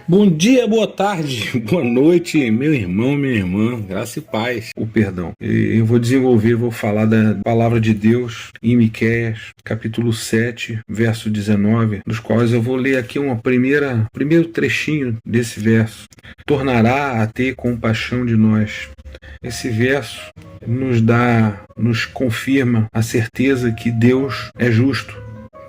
Bom dia, boa tarde, boa noite, meu irmão, minha irmã, graça e paz. O perdão. Eu vou falar da palavra de Deus em Miqueias, capítulo 7, verso 19, dos quais eu vou ler aqui primeiro trechinho desse verso. Tornará a ter compaixão de nós. Esse verso nos confirma a certeza que Deus é justo,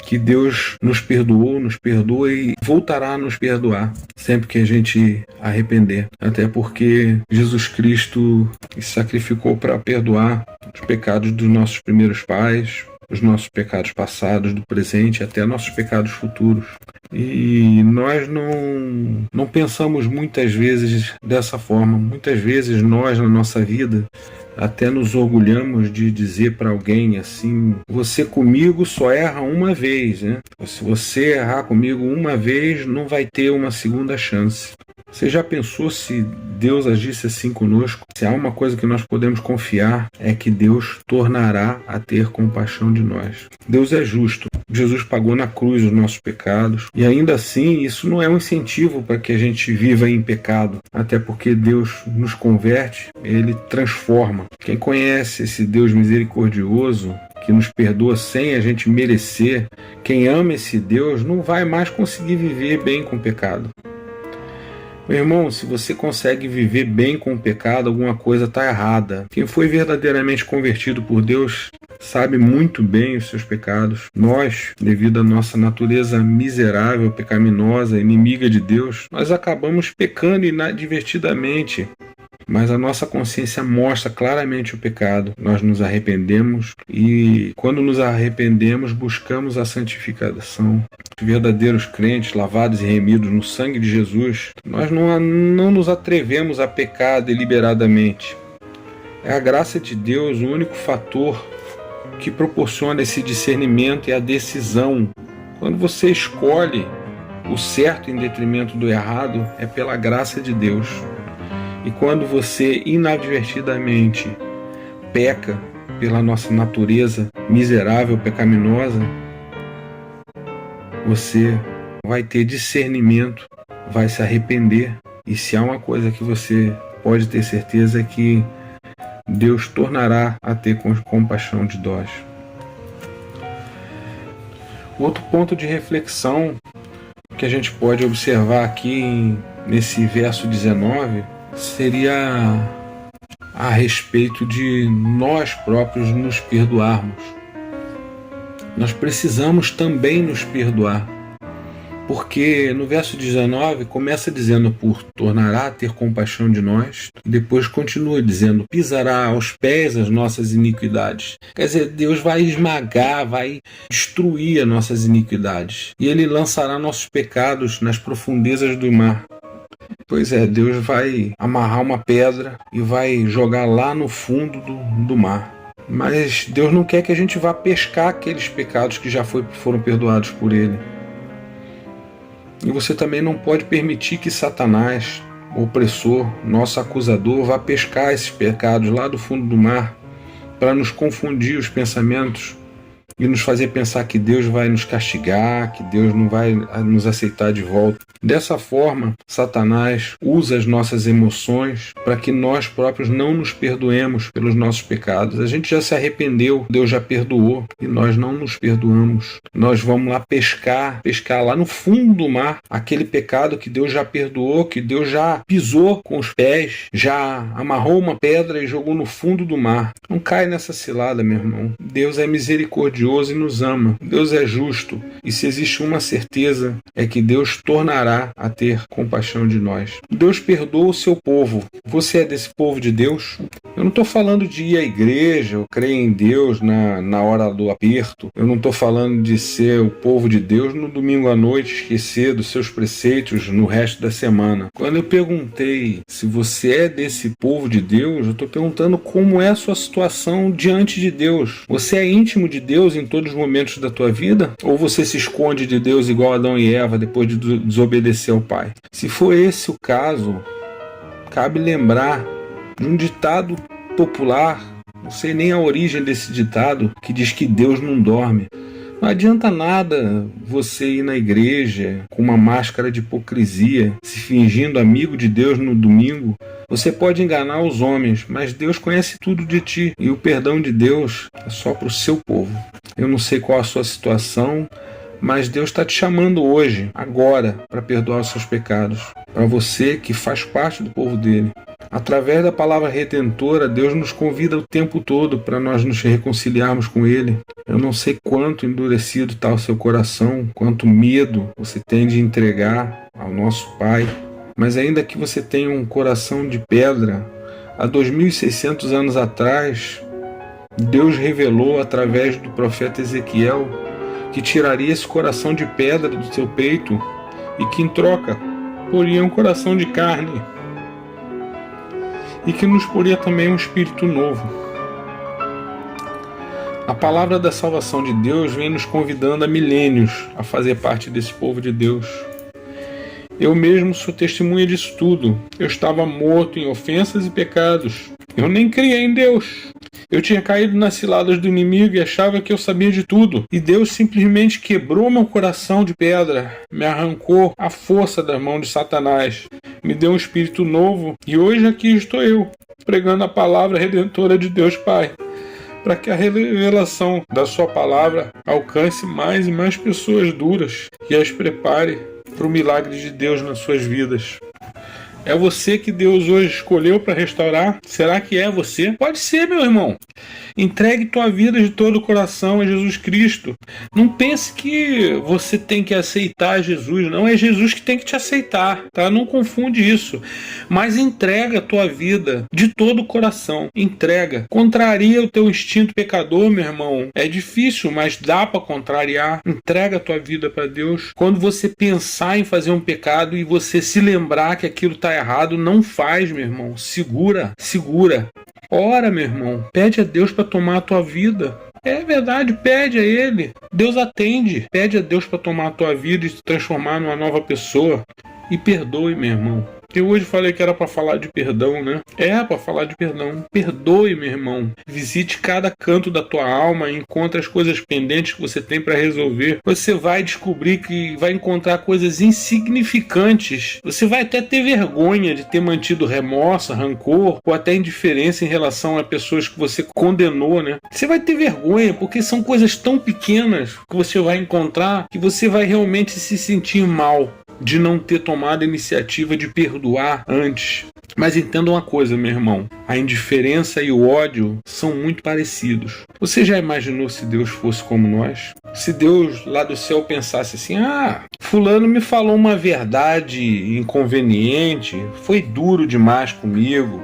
que Deus nos perdoou, nos perdoa e voltará a nos perdoar sempre que a gente arrepender. Até porque Jesus Cristo se sacrificou para perdoar os pecados dos nossos primeiros pais, os nossos pecados passados, do presente, até nossos pecados futuros. E nós não pensamos muitas vezes dessa forma. Muitas vezes nós, na nossa vida, até nos orgulhamos de dizer para alguém assim: você comigo só erra uma vez, né? Se você errar comigo uma vez, não vai ter uma segunda chance. Você já pensou se Deus agisse assim conosco? Se há uma coisa que nós podemos confiar, é que Deus tornará a ter compaixão de nós. Deus é justo. Jesus pagou na cruz os nossos pecados. E ainda assim, isso não é um incentivo para que a gente viva em pecado. Até porque Deus nos converte, Ele transforma. Quem conhece esse Deus misericordioso, que nos perdoa sem a gente merecer, quem ama esse Deus não vai mais conseguir viver bem com o pecado. Meu irmão, se você consegue viver bem com o pecado, alguma coisa está errada. Quem foi verdadeiramente convertido por Deus sabe muito bem os seus pecados. Nós, devido à nossa natureza miserável, pecaminosa, inimiga de Deus, nós acabamos pecando inadvertidamente. Mas a nossa consciência mostra claramente o pecado. Nós nos arrependemos e, quando nos arrependemos, buscamos a santificação. Verdadeiros crentes, lavados e remidos no sangue de Jesus, nós não nos atrevemos a pecar deliberadamente. É a graça de Deus o único fator que proporciona esse discernimento e a decisão. Quando você escolhe o certo em detrimento do errado, é pela graça de Deus. E quando você inadvertidamente peca pela nossa natureza miserável, pecaminosa, você vai ter discernimento, vai se arrepender. E se há uma coisa que você pode ter certeza é que Deus tornará a ter compaixão de nós. Outro ponto de reflexão que a gente pode observar aqui nesse verso 19 seria a respeito de nós próprios nos perdoarmos. Nós precisamos também nos perdoar, porque no verso 19 começa dizendo: por tornará a ter compaixão de nós, e depois continua dizendo: pisará aos pés as nossas iniquidades. Quer dizer, Deus vai esmagar, vai destruir as nossas iniquidades, e Ele lançará nossos pecados nas profundezas do mar. Pois é, Deus vai amarrar uma pedra e vai jogar lá no fundo do mar. Mas Deus não quer que a gente vá pescar aqueles pecados que já foram perdoados por Ele. E você também não pode permitir que Satanás, o opressor, nosso acusador, vá pescar esses pecados lá do fundo do mar para nos confundir os pensamentos e nos fazer pensar que Deus vai nos castigar, que Deus não vai nos aceitar de volta. Dessa forma, Satanás usa as nossas emoções para que nós próprios não nos perdoemos pelos nossos pecados. A gente já se arrependeu, Deus já perdoou e nós não nos perdoamos. Nós vamos lá pescar lá no fundo do mar, aquele pecado que Deus já perdoou, que Deus já pisou com os pés, já amarrou uma pedra e jogou no fundo do mar. Não cai nessa cilada, meu irmão. Deus é misericordioso e nos ama. Deus é justo. E se existe uma certeza, é que Deus tornará a ter compaixão de nós. Deus perdoa o seu povo. Você é desse povo de Deus? Eu não estou falando de ir à igreja, eu creio em Deus na hora do aperto. Eu não estou falando de ser o povo de Deus no domingo à noite, esquecer dos seus preceitos no resto da semana. Quando eu perguntei se você é desse povo de Deus, eu estou perguntando como é a sua situação diante de Deus. Você é íntimo de Deus em todos os momentos da tua vida? Ou você se esconde de Deus igual Adão e Eva depois de desobedecer ao Pai? Se for esse o caso, cabe lembrar de um ditado popular, não sei nem a origem desse ditado, que diz que Deus não dorme. Não adianta nada você ir na igreja com uma máscara de hipocrisia, se fingindo amigo de Deus no domingo. Você pode enganar os homens, mas Deus conhece tudo de ti. E o perdão de Deus é só para o seu povo. Eu não sei qual a sua situação, mas Deus está te chamando hoje, agora, para perdoar os seus pecados. Para você que faz parte do povo dele. Através da palavra redentora, Deus nos convida o tempo todo para nós nos reconciliarmos com Ele. Eu não sei quanto endurecido está o seu coração, quanto medo você tem de entregar ao nosso Pai. Mas ainda que você tenha um coração de pedra, há 2.600 anos atrás, Deus revelou através do profeta Ezequiel que tiraria esse coração de pedra do seu peito e que em troca poria um coração de carne e que nos poria também um espírito novo. A palavra da salvação de Deus vem nos convidando há milênios a fazer parte desse povo de Deus. Eu mesmo sou testemunha disso tudo. Eu estava morto em ofensas e pecados. Eu nem criei em Deus. Eu tinha caído nas ciladas do inimigo e achava que eu sabia de tudo. E Deus simplesmente quebrou meu coração de pedra, me arrancou a força da mão de Satanás, me deu um espírito novo e hoje aqui estou eu, pregando a palavra redentora de Deus Pai, para que a revelação da sua palavra alcance mais e mais pessoas duras e as prepare para o milagre de Deus nas suas vidas. É você que Deus hoje escolheu para restaurar? Será que é você? Pode ser, meu irmão. Entregue tua vida de todo o coração a Jesus Cristo. Não pense que você tem que aceitar Jesus. Não, é Jesus que tem que te aceitar, tá? Não confunde isso. Mas entrega a tua vida de todo o coração. Entrega. Contraria o teu instinto pecador, meu irmão. É difícil, mas dá para contrariar. Entrega a tua vida para Deus. Quando você pensar em fazer um pecado e você se lembrar que aquilo está errado, não faz, meu irmão. Segura. Ora, meu irmão. Pede a Deus para tomar a tua vida. É verdade, pede a Ele. Deus atende. Pede a Deus para tomar a tua vida e te transformar numa nova pessoa. E perdoe, meu irmão. Eu hoje falei que era para falar de perdão, né? É para falar de perdão. Perdoe, meu irmão. Visite cada canto da tua alma e encontre as coisas pendentes que você tem para resolver. Você vai descobrir que vai encontrar coisas insignificantes. Você vai até ter vergonha de ter mantido remorso, rancor ou até indiferença em relação a pessoas que você condenou, né? Você vai ter vergonha porque são coisas tão pequenas que você vai encontrar que você vai realmente se sentir mal de não ter tomado a iniciativa de perdoar antes. Mas entenda uma coisa, meu irmão. A indiferença e o ódio são muito parecidos. Você já imaginou se Deus fosse como nós? Se Deus lá do céu pensasse assim: fulano me falou uma verdade inconveniente, foi duro demais comigo,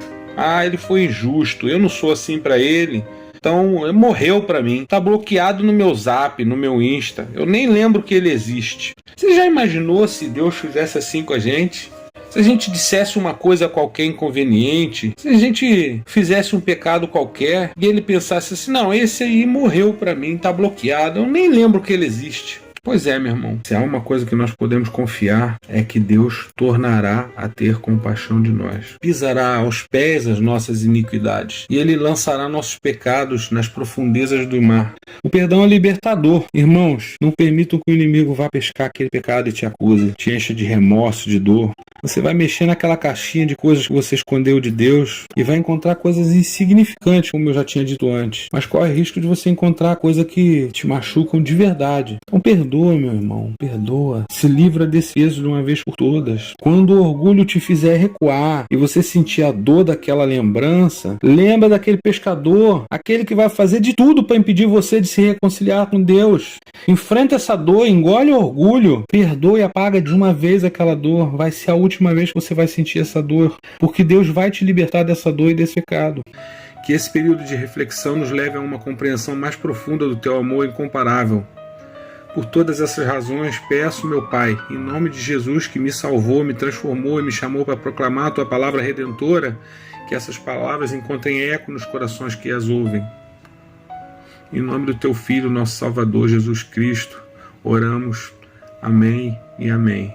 ele foi injusto, eu não sou assim para ele, então morreu pra mim, tá bloqueado no meu Zap, no meu Insta, eu nem lembro que ele existe. Você já imaginou se Deus fizesse assim com a gente? Se a gente dissesse uma coisa qualquer inconveniente, se a gente fizesse um pecado qualquer e ele pensasse assim: não, esse aí morreu pra mim, tá bloqueado, eu nem lembro que ele existe. Pois é, meu irmão, se há uma coisa que nós podemos confiar é que Deus tornará a ter compaixão de nós. Pisará aos pés as nossas iniquidades e Ele lançará nossos pecados nas profundezas do mar. O perdão é libertador. Irmãos, não permitam que o inimigo vá pescar aquele pecado e te acuse, te encha de remorso, de dor. Você vai mexer naquela caixinha de coisas que você escondeu de Deus e vai encontrar coisas insignificantes, como eu já tinha dito antes. Mas corre risco de você encontrar coisas que te machucam de verdade. Então perdoa, meu irmão, perdoa. Se livra desse peso de uma vez por todas. Quando o orgulho te fizer recuar e você sentir a dor daquela lembrança, lembra daquele pescador, aquele que vai fazer de tudo para impedir você de se reconciliar com Deus. Enfrenta essa dor, engole o orgulho, perdoa e apaga de uma vez aquela dor. Vai ser a última vez que você vai sentir essa dor, porque Deus vai te libertar dessa dor e desse pecado. Que esse período de reflexão nos leve a uma compreensão mais profunda do teu amor incomparável. Por todas essas razões, peço, meu Pai, em nome de Jesus que me salvou, me transformou e me chamou para proclamar a tua palavra redentora, que essas palavras encontrem eco nos corações que as ouvem. Em nome do teu Filho, nosso Salvador, Jesus Cristo, oramos. Amém e amém.